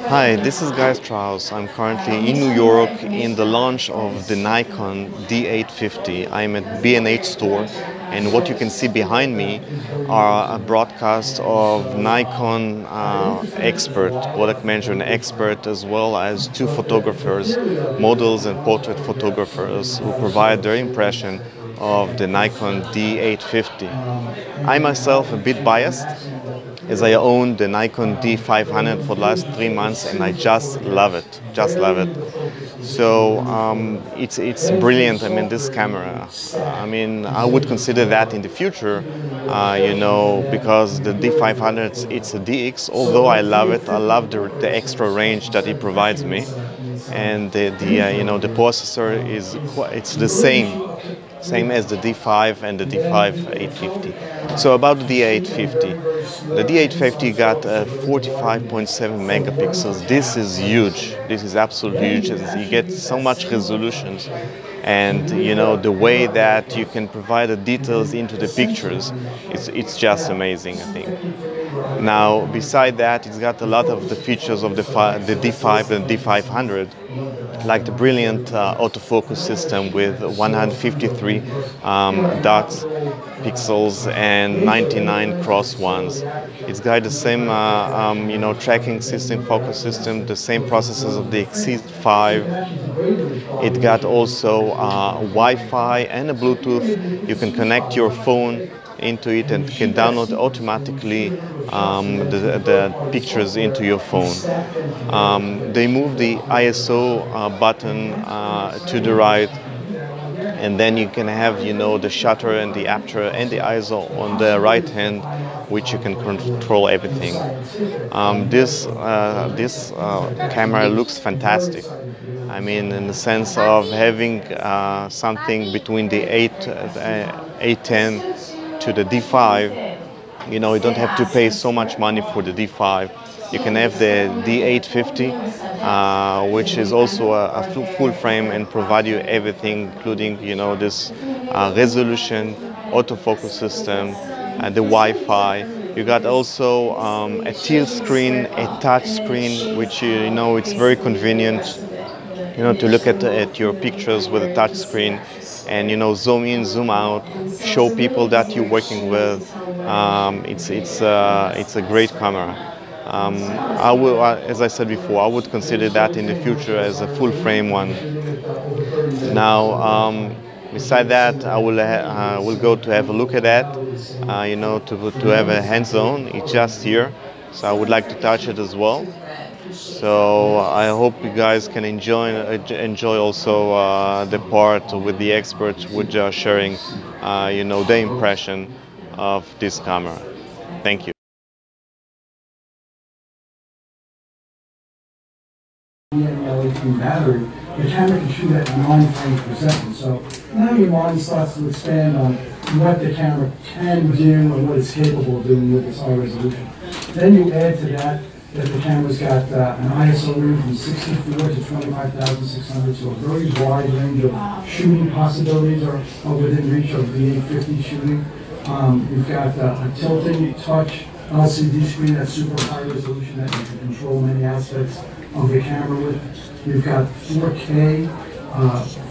Hi, this is Guy Strauss. I'm currently in New York in the launch of the Nikon D850. I'm at B&H store, and what you can see behind me are a broadcast of Nikon expert, product management expert, as well as two photographers, models and portrait photographers who provide their impression of the Nikon D850. I myself a bit biased, as I own the Nikon D500 for the last 3 months, and I just love it, So it's brilliant. I mean, this camera. I mean, I would consider that in the future, because the D500 it's a DX. Although I love it, I love the extra range that it provides me, and the processor it's the same as the D5 and the D5 850. So about the D850. The D850 got 45.7 megapixels. This is huge. This is absolutely huge. You get so much resolutions, and the way that you can provide the details into the pictures, it's just amazing, I think. Now, beside that, it's got a lot of the features of the D5 and D500, like the brilliant autofocus system with 153 dots, pixels, and 99 cross ones. It's got the same, tracking system, focus system, the same processors of the X5. It got also Wi-Fi and a Bluetooth. You can connect your phone into it and can download automatically the pictures into your phone. They move the ISO button to the right, and then you can have the shutter and the aperture and the ISO on the right hand, which you can control everything. This camera looks fantastic. I mean, in the sense of having something between the 810 to the D5. You don't have to pay so much money for the D5. You can have the D850, which is also a full frame and provide you everything, including this resolution, autofocus system, and the Wi-Fi. You got also a tilt screen, a touch screen, which it's very convenient. To look at your pictures with a touch screen, and zoom in, zoom out, show people that you're working with. It's a great camera. I will, as I said before, I would consider that in the future as a full frame one. Now, beside that, I will go to have a look at that. To have a hands-on. It's just here, so I would like to touch it as well. So I hope you guys can enjoy also the part with the experts, which are sharing, their impression of this camera. Thank you. Battery, the camera can shoot at 9 frames per second. So now your mind starts to expand on what the camera can do and what it's capable of doing with this high resolution. Then you add to that the camera's got an ISO range from 64 to 25,600, so a very wide range of shooting possibilities are within reach of the 850 shooting. You've got a tilting touch LCD screen that's super high resolution that you can control many aspects of the camera with. You've got 4K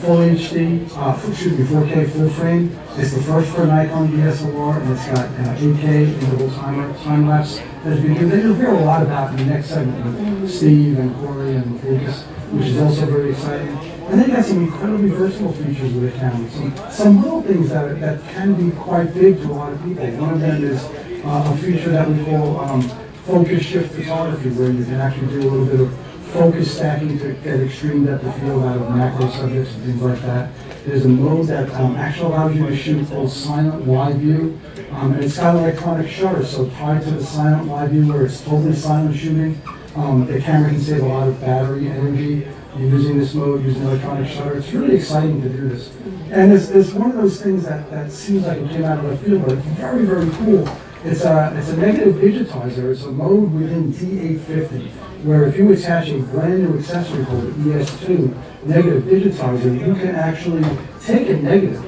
full HD, 4K full frame. It's the first for Nikon DSLR, and it's got 8K interval time lapse. As we do, you'll hear a lot about in the next segment with Steve and Corey and Lucas, which is also very exciting. And then you got some incredibly versatile features with the camera. Some little things that can be quite big to a lot of people. One of them is a feature that we call focus shift photography, where you can actually do a little bit of focus stacking to get extreme depth of field out of macro subjects and things like that. There's a mode that actually allows you to shoot full silent wide view, and it's got an electronic shutter, so tied to the silent wide view where it's totally silent shooting, the camera can save a lot of battery energy using this mode, using electronic shutter. It's really exciting to do this. And it's one of those things that seems like it came out of left field, but it's very, very cool. It's a negative digitizer. It's a mode within D850 where if you attach a brand new accessory called ES2 negative digitizer, you can actually take a negative,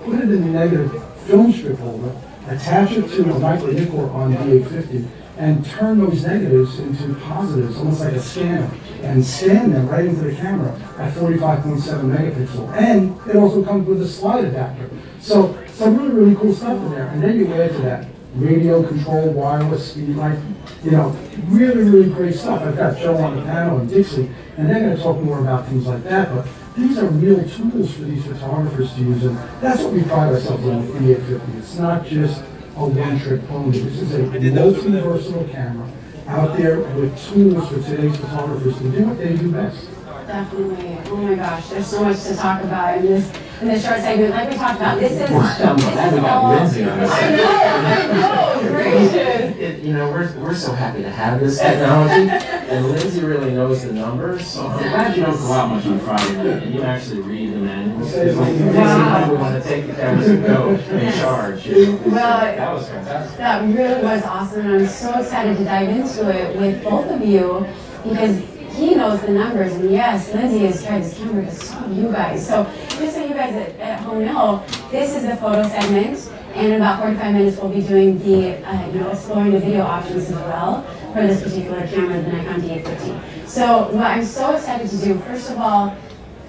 put it in the negative film strip holder, attach it to a micro Nikkor on D850, and turn those negatives into positives, almost like a scanner, and scan them right into the camera at 45.7 megapixel. And it also comes with a slide adapter. So some really, really cool stuff in there. And then you add to that radio control, wireless, speed light, you know, really, really great stuff. I've got Joe on the panel and Dixie, and they're going to talk more about things like that. But these are real tools for these photographers to use, and that's what we pride ourselves on with the D850. It's not just a one-trick pony. This is a multi-versatile camera out there with tools for today's photographers to do what they do best. Definitely. Oh my gosh, there's so much to talk about in this short segment. Like we talked about, this is I'm glad we got Lindsay on this. I know, gracious. You know, we're so happy to have this technology, and Lindsay really knows the numbers. So I'm glad you don't go out much on Friday night and you actually read the manuals. Because like Lindsay, we want to take the cameras and go and charge. Well, that was fantastic. That really was awesome, and I'm so excited to dive into it with both of you because he knows the numbers, and yes, Lindsay has tried this camera to show you guys. So just so you guys at home know, this is the photo segment, and in about 45 minutes we'll be doing the, exploring the video options as well for this particular camera, the Nikon D850. So what I'm so excited to do, first of all,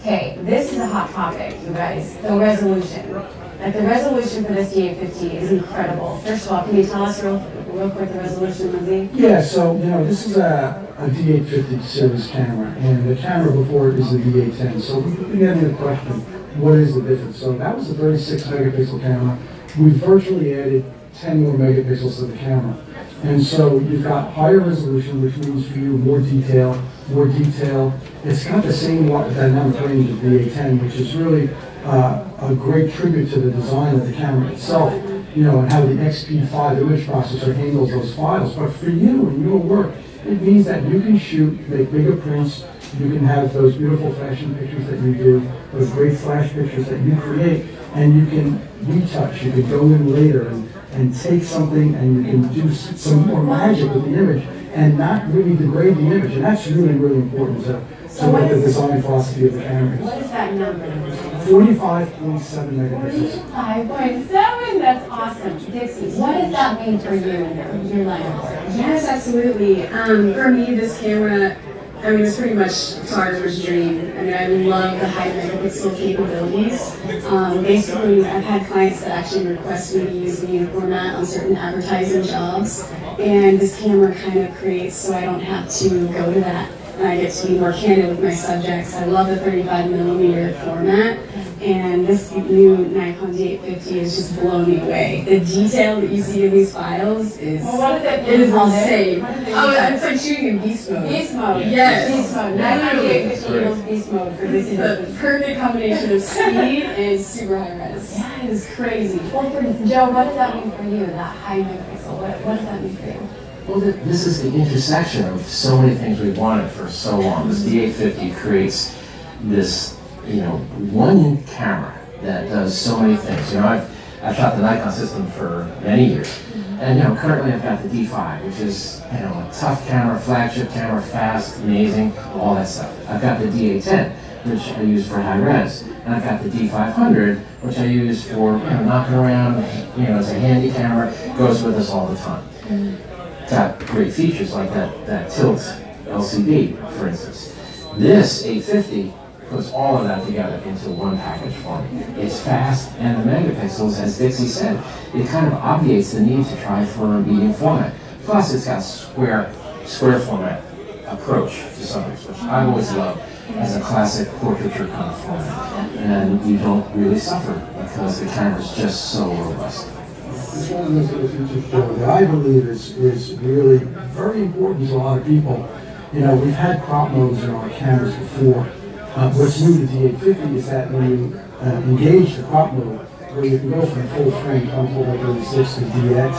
okay, this is a hot topic, you guys, the resolution. Like the resolution for this D850 is incredible. First of all, can you tell us real quick the resolution, Lindsay? Yeah, so, you know, this is a D850 series camera, and the camera before it is the D810. So we began with the question, what is the difference? So that was a 36 megapixel camera. We virtually added 10 more megapixels to the camera. And so you've got higher resolution, which means for you more detail, more detail. It's got the same dynamic range of the D810, which is really a great tribute to the design of the camera itself, you know, and how the XP5 image processor handles those files. But for you and your work, it means that you can shoot, make bigger prints, you can have those beautiful fashion pictures that you do, those great flash pictures that you create, and you can retouch, you can go in later and take something and you can do some more magic with the image and not really degrade the image. And that's really, really important to what the design philosophy of the camera is. What is that number? 45.7 megapixels. 45.7, that's awesome. Dixie, what does that mean for you in your line of work? Yes, absolutely. For me, this camera, I mean, it's pretty much photographer's dream. I mean, I love the high megapixel capabilities. Basically, I've had clients that actually request me to use the unit format on certain advertising jobs, and this camera kind of creates so I don't have to go to that. And I get to be more candid with my subjects. I love the 35mm format, and this new Nikon D850 has just blown me away. The detail that you see in these files is, it is insane. Oh, it's like shooting in beast mode. Beast mode. Yes. Beast mode. Nikon D850 equals beast mode for this. It's the perfect combination of speed and super high res. Yeah, it is crazy. Well, for Joe, what does that mean for you, that high megapixel? What does that mean for you? Well, this is the intersection of so many things we've wanted for so long. This D850 creates this, you know, one camera that does so many things. You know, I've shot the Nikon system for many years, and you know, currently I've got the D5, which is, you know, a tough camera, flagship camera, fast, amazing, all that stuff. I've got the D810, which I use for high res, and I've got the D500, which I use for, you know, knocking around. You know, it's a handy camera, goes with us all the time. It's got great features like that tilt LCD, for instance. This 850 puts all of that together into one package for me. It's fast, and the megapixels, as Dixie said, it kind of obviates the need to try for a medium format. Plus, it's got square format approach to subjects, which I always love as a classic portraiture kind of format. And you don't really suffer because the camera's just so robust. It's one of those little features, Joe, that I believe is really very important to a lot of people. You know, we've had crop modes in our cameras before. What's new to the D850 is that when you engage the crop mode, where you can go from full frame, 24x36 to DX,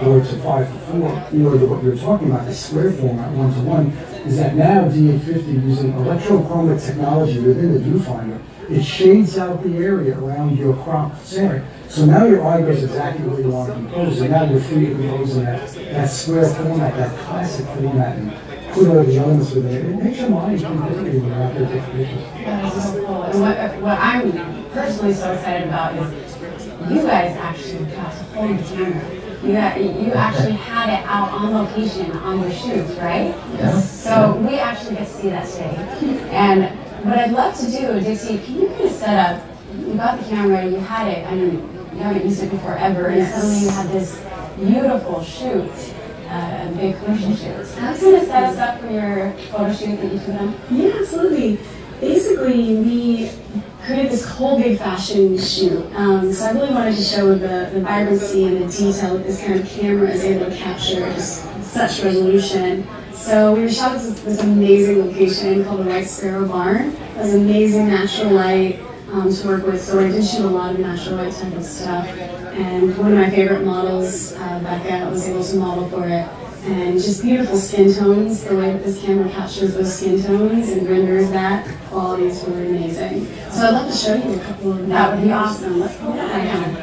or to 5:4, or what you're talking about, the square format, 1:1, is that now D850 using electrochromic technology within the viewfinder, it shades out the area around your crop area. So now your eye goes exactly where you want to compose, and now you're free to compose in that square format, that classic format, and put all the elements within it. It makes your mind think differently when you're out there taking pictures. That is so cool. And what I'm personally so excited about is you guys actually got to hold the camera. you actually had it out on location on your shoots, right? Yes. So we actually get to see that today. And what I'd love to do, Dixie, can you kind of set up, you got the camera, you had it, I mean, you haven't used it before ever, and suddenly you had this beautiful shoot, a big commercial shoot. Can you kind of set us up for your photo shoot that you took on? Yeah, absolutely. Basically, we created this whole big fashion shoot. So I really wanted to show the vibrancy and the detail that this kind of camera is able to capture, just such resolution. So we shot this amazing location called the White Sparrow Barn. It was amazing natural light to work with, so I did shoot a lot of natural light type of stuff. And one of my favorite models, Becca, was able to model for it. And just beautiful skin tones, the way that this camera captures those skin tones and renders that quality is really amazing. So I'd love to show you a couple of them. That would be awesome. Let's pull that down.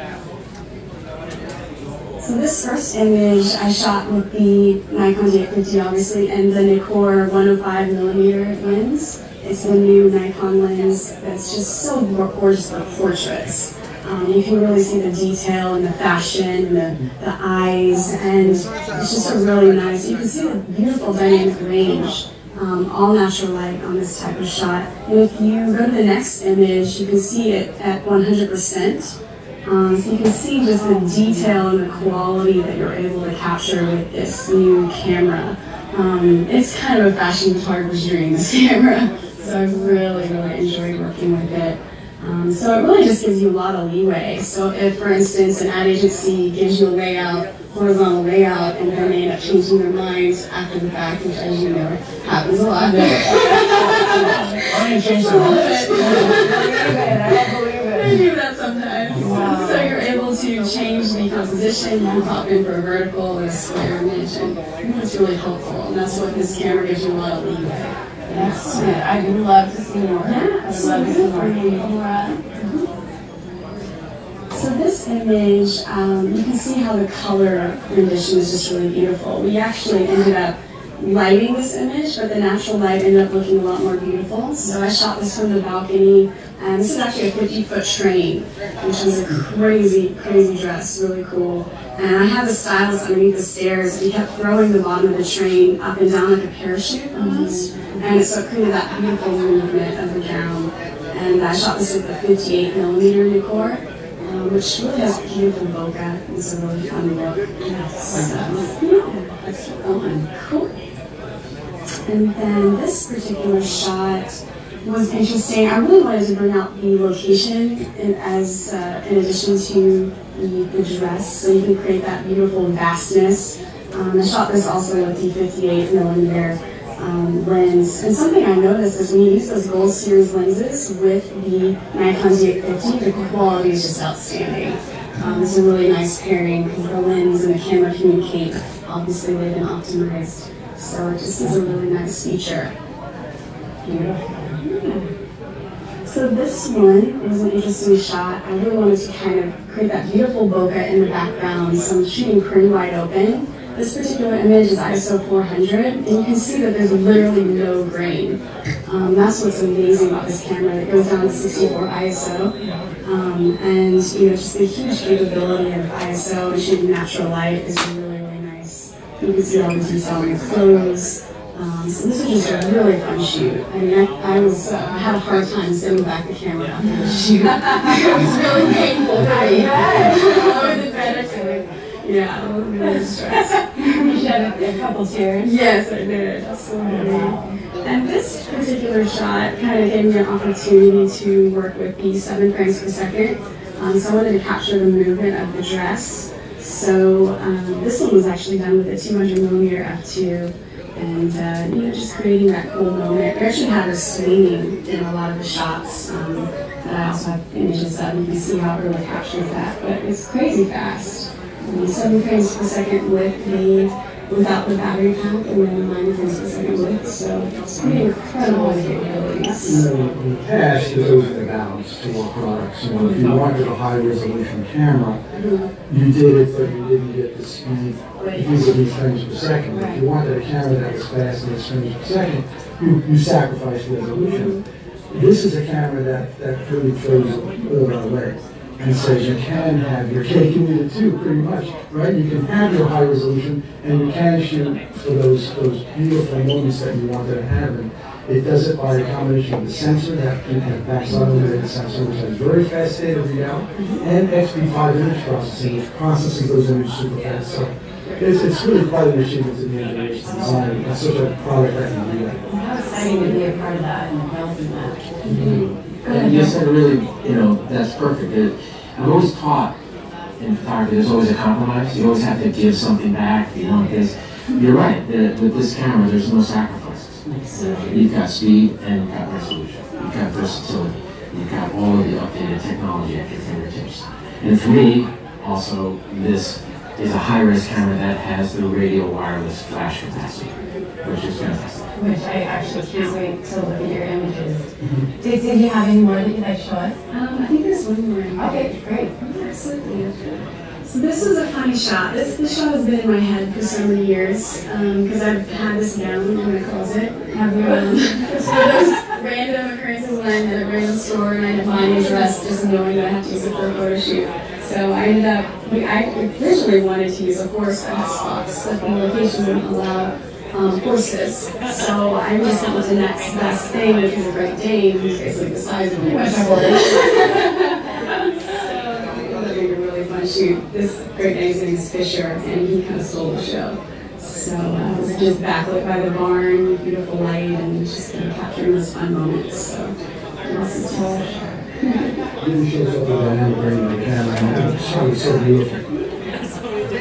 So this first image I shot with the Nikon D850, obviously, and the Nikkor 105mm lens. It's the new Nikon lens that's just so gorgeous for portraits. You can really see the detail and the fashion, the eyes, and it's just a really nice, you can see the beautiful dynamic range, all natural light on this type of shot. And if you go to the next image, you can see it at 100%. So you can see just the detail and the quality that you're able to capture with this new camera. It's kind of a fashion photographer's dream, this camera. So I've really enjoyed working with it. So it really just gives you a lot of leeway. So if, for instance, an ad agency gives you a layout, horizontal layout, and then they end up changing their mind after the fact, which, as you know, happens a lot. I'm going to change the I do that sometimes. Wow. So you're able to change the composition, you can pop in for a vertical or a square image, and it's really helpful. And that's what this camera gives you a lot of leeway. Excellent. I would love to see more. Yeah, I'd love to see more. So this image, you can see how the color rendition is just really beautiful. We actually ended up lighting this image, but the natural light ended up looking a lot more beautiful. So I shot this from the balcony, and this is actually a 50-foot train, which was a crazy dress, really cool. And I had the stylus underneath the stairs, and he kept throwing the bottom of the train up and down like a parachute almost. And so it created that beautiful movement of the gown. And I shot this with a 58mm Nikkor, which really has a beautiful bokeh. It's a really fun look. So, yeah, that's cool. And then this particular shot was interesting. I really wanted to bring out the location in addition to the dress, so you can create that beautiful vastness. I shot this also with the 58mm lens. And something I noticed is when you use those Gold Series lenses with the Nikon D850, the quality is just outstanding. It's a really nice pairing because the lens and the camera communicate. Obviously, they've been optimized. So it just is a really nice feature. Beautiful. Yeah. So this one was an interesting shot. I really wanted to kind of create that beautiful bokeh in the background. So I'm shooting pretty wide open. This particular image is ISO 400, and you can see that there's literally no grain. That's what's amazing about this camera. It goes down to 64 ISO, and just the huge capability of ISO and shooting natural light is really nice. You can see all the detail in the clothes. So this was just a really fun shoot. I mean, I had a hard time setting back the camera after the shoot. It was really painful for me. I wasn't better to yeah, I was really stressed. You shed a couple tears. Yes, I did. Absolutely. And this particular shot kind of gave me an opportunity to work with the 7 frames per second. So I wanted to capture the movement of the dress. So this one was actually done with a 200mm f2. And just creating that cool moment. We actually had her swinging in a lot of the shots that I also have images of. You can see how it really captures that, but it's crazy fast. 7 frames per second without the battery pack, and then 9 frames per second with. So it's pretty incredible capabilities. In the past, there's always been a balance to our products. If you wanted a high-resolution camera, you did it, but you didn't get the speed vis-a-vis frames per second. If you wanted a camera that was fast and frames per second, you sacrificed resolution. This is a camera that really throws all that away. And so you can have your cake and eat it too, pretty much, right? You can have your high resolution, and you can shoot for those beautiful moments that you want to have. And it does it by a combination of the sensor that backs on the sensor, which has very fast state of readout, and XP5 image processing, which processes those images super fast. So it's really quite an achievement to be able to design such a product that can do that. How exciting to be a part of that and developing that. And you said really, that's perfect. I've always taught in photography there's always a compromise. You always have to give something back, because you're right, with this camera there's no sacrifices. You've got speed and you've got resolution. You've got versatility. You've got all of the updated technology at your fingertips. And for me, also, this is a high-res camera that has the radio wireless flash capacity, which is fantastic. Which I actually can't wait to look at your images. Did you have any more that you'd like to show us? I think there's one more. Okay, great. Absolutely. So this was a funny shot. This shot has been in my head for so many years because I've had this down in my closet. Have you? It's one of those random occurrences when I'm at a random store and I have my dress just knowing that I have to use it for a photo shoot. So I ended up, I originally wanted to use a horse that has spots, but the location wouldn't allow horses. So I just went with the next best thing, which was a Great Dane, who's basically the size of a horse. So it was a really fun shoot. This Great Dane's name is Fisher, and he kind of stole the show. So it was just backlit by the barn, beautiful light, and just kind of capturing those fun moments. So awesome. Really shows up the dynamic range of the camera, and it's so beautiful.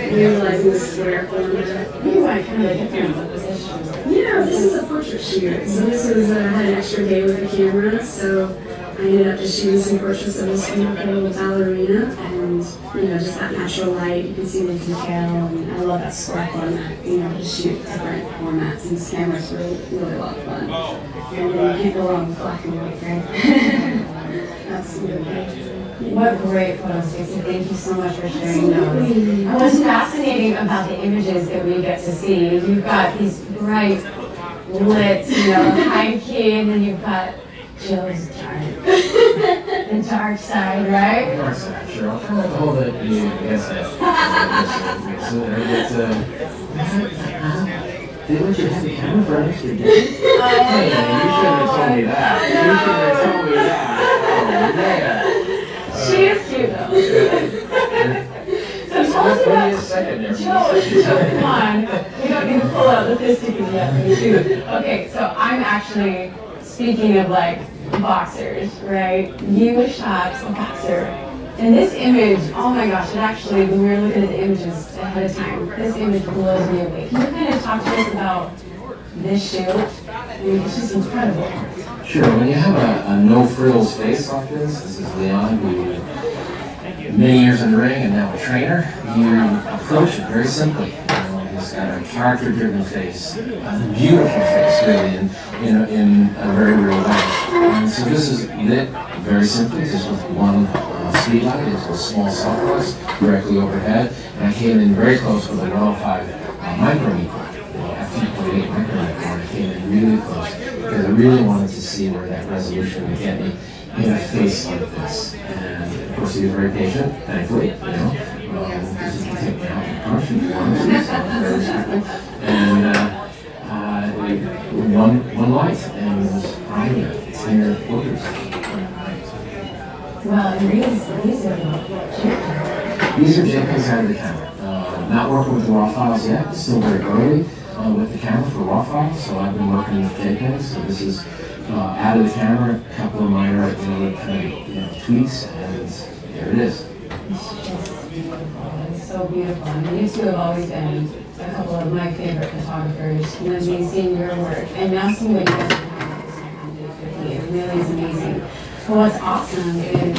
Utilizing the square format. You might kind of different positions. Yeah, this is a portrait shoot. So this was, I had an extra day with the camera, so I ended up just shooting some portraits of this beautiful little ballerina, and just that natural light, you can see the detail, and I love that square format, to shoot different formats, and this camera's really, really a lot of fun. And you can't go wrong with black and white, right? Absolutely. What great photos, Stacey. Thank you so much for sharing those. And what's fascinating about the images that we get to see, you've got these bright, lit, high key, and then you've got Joe's dark. The dark side, right? The dark side, sure. I'll try not to hold it against that. They let you have the camera for an extra day? Hey, you shouldn't have told me that. You shouldn't have told me that. Oh, yeah. She is cute though. So tell us about Joe, come on. We don't need to pull out the fisticular yet for the shoot. Okay, so I'm actually, speaking of boxers, right? You shot a boxer. And this image, oh my gosh, it actually, when we were looking at the images ahead of time, this image blows me away. Can you kind of talk to us about this shoot? I mean, it's just incredible. Sure, when you have a no-frills face like this is Leon, who many years in the ring and now a trainer, you approach it very simply. He's got a character-driven face, a beautiful face, really, in a very real way. And so this is lit very simply, just with one speed light. It's a small softbox directly overhead, and I came in very close with a 105 micrometer, f2.8 micrometer, and I came in really close because I really wanted to see where that resolution would get me in a face like this. And of course, he was very patient, thankfully, because he can take me out and punch if he wanted to, so it's very respectful. And one light, and it was behind me, 10 quarters. Well, and these are JPEGs out of the camera. Not working with the RAW files yet. It's still very early with the camera for RAW files, so I've been working with JPEGs. So this is out of the camera, a couple of minor tweaks, and there it is. It's so beautiful. I mean, you two have always been a couple of my favorite photographers. Lindsay, seeing your work, and now seeing what you guys are doing, it really is amazing. But what's awesome is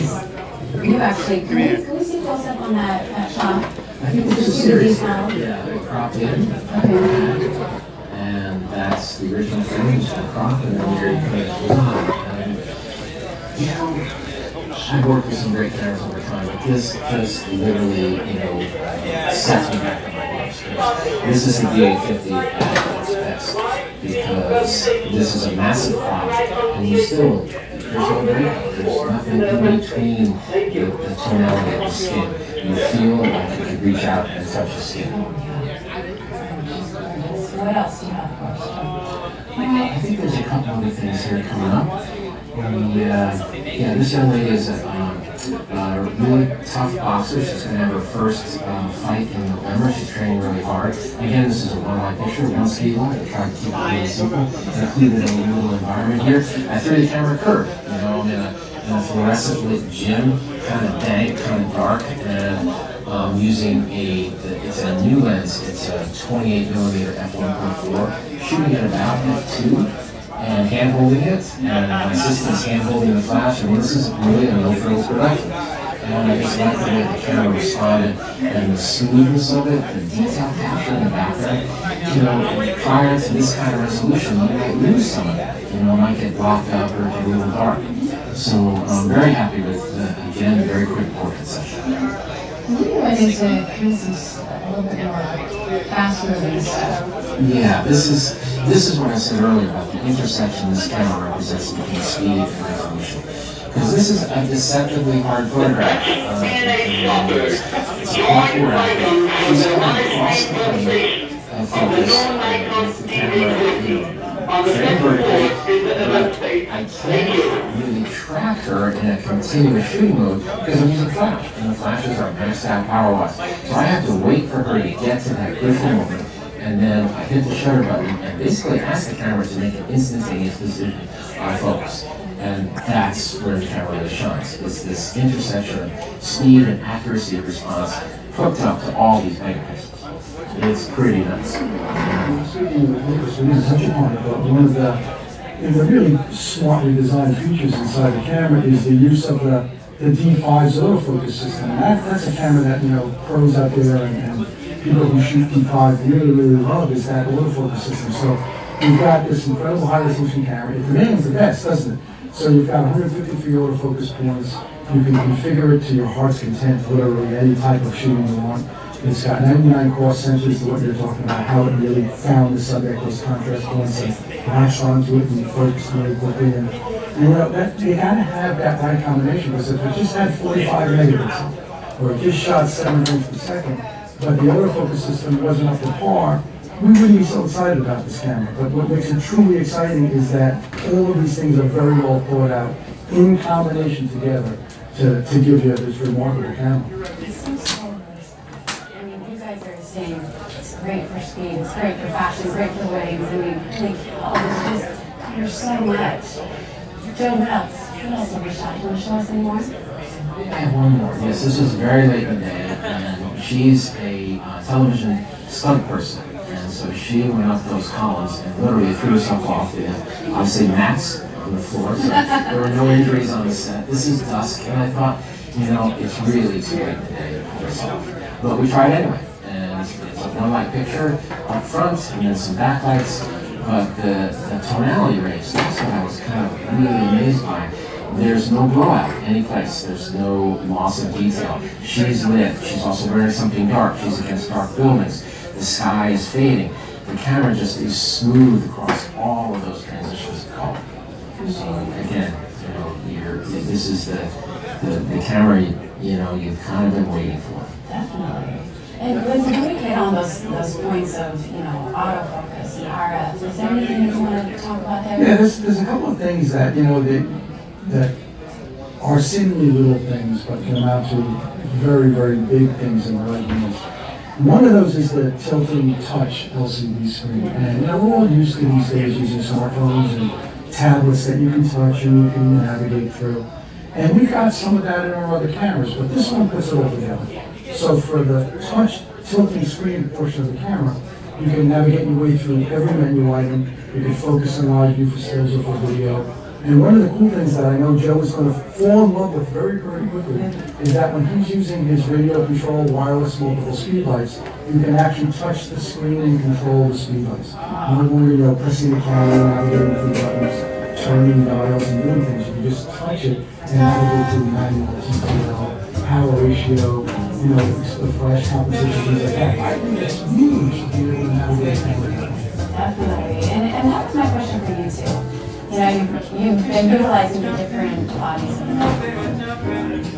you actually, can we see close up on that shot? I think this is a series. Yeah, they cropped in. Okay. And that's the original footage, the crop, and then here you put it on. I've worked with some great cameras over time, but this just literally, sets me back in my books. This is the D850 at its best, because this is a massive project, and you still there's no breakout. There's nothing in between the tonality of the skin. You feel like you can reach out and touch the skin. What else do you have? I think there's a couple other things here coming up. Yeah, this young lady is a really tough boxer. She's going to have her first fight in November. She's training really hard. Again, this is a one-line picture, one speed line. I tried to keep it really simple and include it in a little environment here. I threw the camera curved, you know, in a fluorescent lit gym, kind of dank, kind of dark, and using it's a new lens. It's a 28mm f1.4, shooting at about f2. And hand-holding it, and my assistant's hand-holding the flash. I mean, this is really a no-frills production. And I just like the way the camera responded, and the smoothness of it, the detail capture in the background. You know, prior to this kind of resolution, you might lose some of that. You know, it might get blocked out or get a little dark. So I'm very happy with, again, a very quick portrait session. You went into kind of a little bit more fast-moving stuff. Yeah, this is what I said earlier about the intersection this camera represents between speed and resolution. Because this is a deceptively hard photograph. It's a awkward angle. She's coming across the plane of focus with the camera, you know, very vertically, but I can't really track her in a continuous shooting mode because I'm using flash, and the flashes are maxed out power-wise. So I have to wait for her to get to that critical moment, and then I hit the shutter button and basically ask the camera to make an instantaneous decision on focus. And that's where the camera really shines. It's this intersection of speed and accuracy of response hooked up to all these megapixels. It's pretty nice. Speaking of focus, we didn't touch upon it, but one of the really smartly designed features inside the camera is the use of the D5's autofocus system. And that's a camera that, you know, pros out there and people who shoot D5 really, really love is that autofocus system. So you've got this incredible high-resolution camera. It demands the best, doesn't it? So you've got 153 autofocus points. You can configure it to your heart's content, literally any type of shooting you want. It's got 99 cross sensors to what you're talking about, how it really found the subject, those contrast points, and latched onto it and focused really quickly. And you know, you gotta have that right combination, because if it just had 45 megapixels, or it just shot 7 frames per second, but the autofocus system wasn't up to par, we wouldn't be so excited about this camera. But what makes it truly exciting is that all of these things are very well thought out in combination together to give you this remarkable camera. I mean, you guys are saying it's great for speed, it's great for fashion, great for weddings. I mean, like, oh, there's so much. Joe, what else? What else have we shot? Do you want to show us any more? I have one more. Yes, this was very late in the day, and she's a television stunt person. And so she went up those columns and literally threw herself off the, I would say, mats on the floor. So there were no injuries on the set. This is dusk, and I thought, you know, it's really too late in the day to pull herself. But we tried anyway, and it's a one-light picture up front, and then some backlights. But the tonality range, that's what I was kind of really amazed by. There's no blowout any place. There's no loss of detail. She's lit. She's also wearing something dark. She's against dark buildings. The sky is fading. The camera just is smooth across all of those transitions of color. So again, you know, this is the camera you've kind of been waiting for. Definitely. And Lindsay, can we hit on those points of, you know, autofocus and RF? Is there anything you want to talk about there? Yeah, there's a couple of things that, you know, that are seemingly little things, but can amount to very, very big things in the right hands. One of those is the tilting touch LCD screen. And, you know, we're all used to these days using smartphones and tablets that you can touch and you can navigate through. And we've got some of that in our other cameras, but this one puts it all together. So for the touch tilting screen portion of the camera, you can navigate your way through every menu item. You can focus on live view for stills or for video. And one of the cool things that I know Joe is going to fall in love with very, very quickly is that when he's using his radio control wireless multiple speed lights, you can actually touch the screen and control the speed lights. No longer, you know, pressing the camera, navigating through buttons, turning dials and doing things. You can just touch it and navigate through manual TTL, power ratio, you know, the flash composition, things like that. I think it's huge to be able to navigate through. Definitely. And that was my question for you too. You you've been utilizing the different bodies of the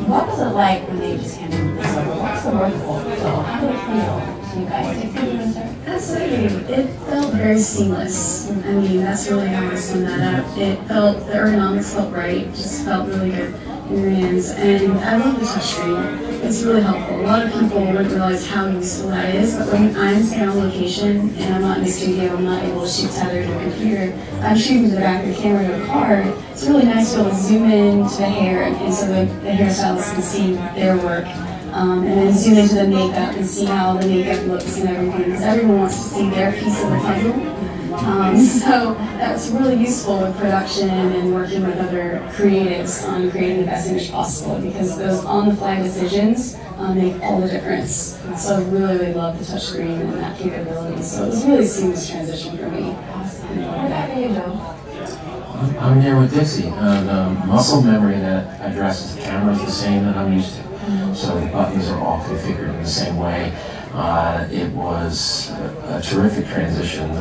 what was it like when they just handed this over? What's the workflow? So how did it feel to you guys? Did you start? Absolutely. It felt very seamless. I mean, that's really how I sum that up. It felt, the ergonomics felt right, just felt really good in your hands. And I love the touchscreen. It's really helpful. A lot of people wouldn't realize how useful that is, but when I'm staying on location and I'm not in the studio, I'm not able to shoot tethered to a computer, I'm shooting to the back of the camera to a card. It's really nice to be able to zoom in to the hair, and so the hairstylists can see their work. And then zoom into the makeup and see how the makeup looks and everything, because everyone wants to see their piece of the puzzle. So that's really useful with production and working with other creatives on creating the best image possible, because those on-the-fly decisions make all the difference. So I really, really love the touchscreen and that capability. So it was a really seamless transition for me. What about you, Joe? I'm here with Dixie. The muscle memory that addresses the camera is the same that I'm used to. So the buttons are all configured in the same way. It was a terrific transition.